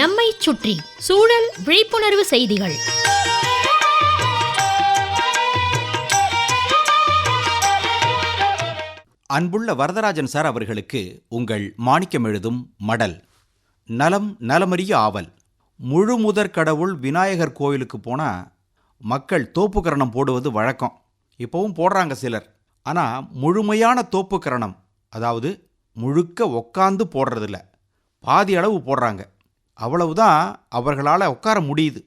நம்மை சுற்றி சூழல் விழிப்புணர்வு செய்திகள். அன்புள்ள வரதராஜன் சார் அவர்களுக்கு உங்கள் மாணிக்கம் எழுதும் மடல். நலம் நலமறிய ஆவல். முழு முதற் கடவுள் விநாயகர் கோயிலுக்கு போனால் மக்கள் தோப்புக்கரணம் போடுவது வழக்கம். இப்போவும் போடுறாங்க சிலர். ஆனால் முழுமையான தோப்புக்கரணம், அதாவது முழுக்க உக்காந்து போடுறதில்ல, பாதி அளவு போடுறாங்க. அவ்வளவுதான் அவர்களால் உட்கார முடியுது.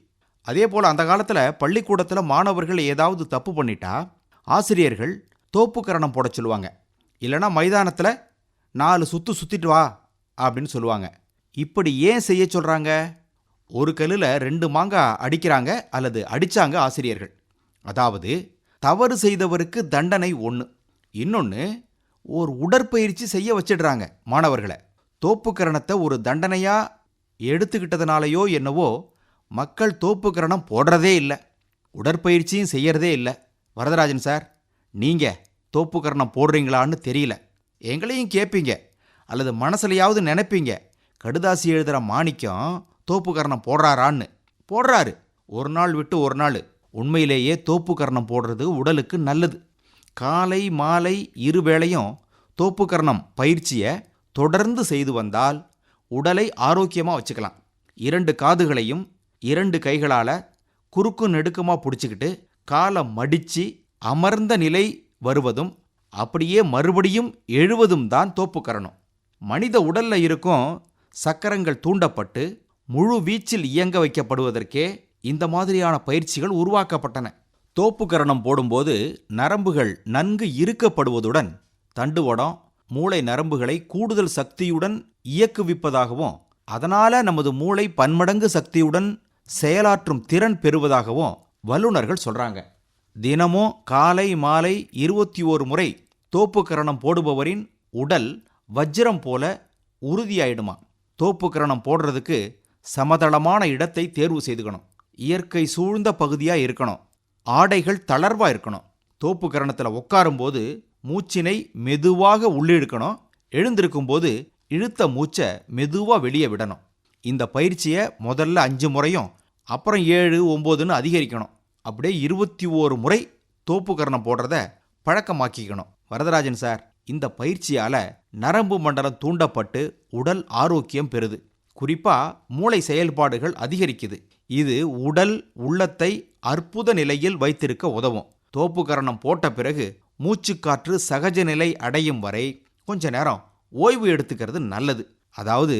அதே போல் அந்த காலத்தில் பள்ளிக்கூடத்தில் மாணவர்கள் ஏதாவது தப்பு பண்ணிட்டா ஆசிரியர்கள் தோப்புக்கரணம் போட சொல்லுவாங்க. இல்லைனா மைதானத்தில் 4 சுற்றிட்டு வா அப்படின்னு சொல்லுவாங்க. இப்படி ஏன் செய்ய சொல்கிறாங்க? ஒரு கல்லில் 2 மாங்காய் அடிக்கிறாங்க அல்லது அடித்தாங்க ஆசிரியர்கள். அதாவது தவறு செய்தவருக்கு தண்டனை ஒன்று, இன்னொன்று ஒரு உடற்பயிற்சி செய்ய வச்சிடுறாங்க மாணவர்களை. தோப்புக்கரணத்தை ஒரு தண்டனையாக எடுத்துக்கிட்டதுனாலையோ என்னவோ மக்கள் தோப்புக்கரணம் போடுறதே இல்லை, உடற்பயிற்சியும் செய்யறதே இல்லை. வரதராஜன் சார், நீங்கள் தோப்புக்கரணம் போடுறீங்களான்னு தெரியல. எங்களையும் கேட்பீங்க அல்லது மனசுலையாவது நினைப்பீங்க, கடுதாசி எழுதுகிற மாணிக்கம் தோப்புக்கரணம் போடுறாரான்னு. போடுறாரு, ஒரு நாள் விட்டு ஒரு நாள். உண்மையிலேயே தோப்புக்கரணம் போடுறது உடலுக்கு நல்லது. காலை மாலை 2 வேளையும் தோப்புக்கரணம் பயிற்சியை தொடர்ந்து செய்து வந்தால் உடலை ஆரோக்கியமாக வச்சுக்கலாம். 2 காதுகளையும் 2 கைகளால் குறுக்கு நெடுக்குமாக பிடிச்சிக்கிட்டு காலை மடித்து அமர்ந்த நிலை வருவதும் அப்படியே மறுபடியும் எழுவதும் தான் தோப்புக்கரணம். மனித உடலில் இருக்கும் சக்கரங்கள் தூண்டப்பட்டு முழு வீச்சில் இயங்க வைக்கப்படுவதற்கே இந்த மாதிரியான பயிற்சிகள் உருவாக்கப்பட்டன. தோப்புக்கரணம் போடும்போது நரம்புகள் நன்கு இறுக்கப்படுவதுடன் தண்டுவடம் மூளை நரம்புகளை கூடுதல் சக்தியுடன் இயக்குவிப்பதாகவும் அதனால் நமது மூளை பன்மடங்கு சக்தியுடன் செயலாற்றும் திறன் பெறுவதாகவும் வல்லுநர்கள் சொல்கிறாங்க. தினமும் காலை மாலை 21 முறை தோப்புக்கரணம் போடுபவரின் உடல் வஜ்ரம் போல உறுதியாயிடுமா. தோப்புக்கரணம் போடுறதுக்கு சமதளமான இடத்தை தேர்வு செய்துக்கணும். இயற்கை சூழ்ந்த பகுதியாக இருக்கணும். ஆடைகள் தளர்வாக இருக்கணும். தோப்புக்கரணத்தில் உட்காரும்போது மூச்சினை மெதுவாக உள்ளிழுக்கணும். எழுந்திருக்கும்போது இழுத்த மூச்சை மெதுவாக வெளியே விடணும். இந்த பயிற்சியை முதல்ல 5 முறையும் அப்புறம் 7, 9ன்னு அதிகரிக்கணும். அப்படியே 21 முறை தோப்புக்கரணம் போடுறத பழக்கமாக்கிக்கணும். வரதராஜன் சார், இந்த பயிற்சியால் நரம்பு மண்டலம் தூண்டப்பட்டு உடல் ஆரோக்கியம் பெறுது. குறிப்பாக மூளை செயல்பாடுகள் அதிகரிக்குது. இது உடல் உள்ளத்தை அற்புத நிலையில் வைத்திருக்க உதவும். தோப்புக்கரணம் போட்ட பிறகு மூச்சுக்காற்று சகஜ நிலை அடையும் வரை கொஞ்ச நேரம் ஓய்வு எடுத்துக்கிறது நல்லது. அதாவது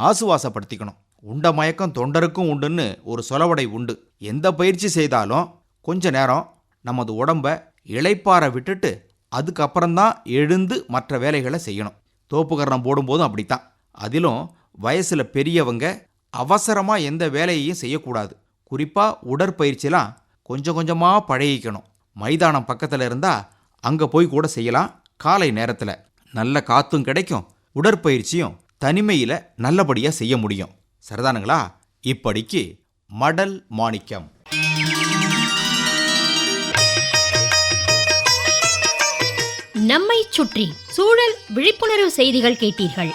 ஆசுவாசப்படுத்திக்கணும். உண்ட மயக்கம் தொண்டருக்கும் உண்டுன்னு ஒரு சொலவடை உண்டு. எந்த பயிற்சி செய்தாலும் கொஞ்ச நேரம் நமது உடம்பை இளைப்பாற விட்டுட்டு அதுக்கப்புறம்தான் எழுந்து மற்ற வேலைகளை செய்யணும். தோப்புக்கரணம் போடும்போதும் அப்படித்தான். அதிலும் வயசில் பெரியவங்க அவசரமாக எந்த வேலையையும் செய்யக்கூடாது. குறிப்பாக உடற்பயிற்சிலாம் கொஞ்சம் கொஞ்சமாக பழகிக்கணும். மைதானம் பக்கத்தில் இருந்தால் அங்கே போய் கூட செய்யலாம். காலை நேரத்தில் நல்ல காற்றும் கிடைக்கும், உடற்பயிற்சியும் தனிமையில் நல்லபடியாக செய்ய முடியும். சரிதானுங்களா? இப்படிக்கு மடல் மாணிக்கம். நம்மை சுற்றி சூழல் விழிப்புணர்வு செய்திகள் கேட்டீர்கள்.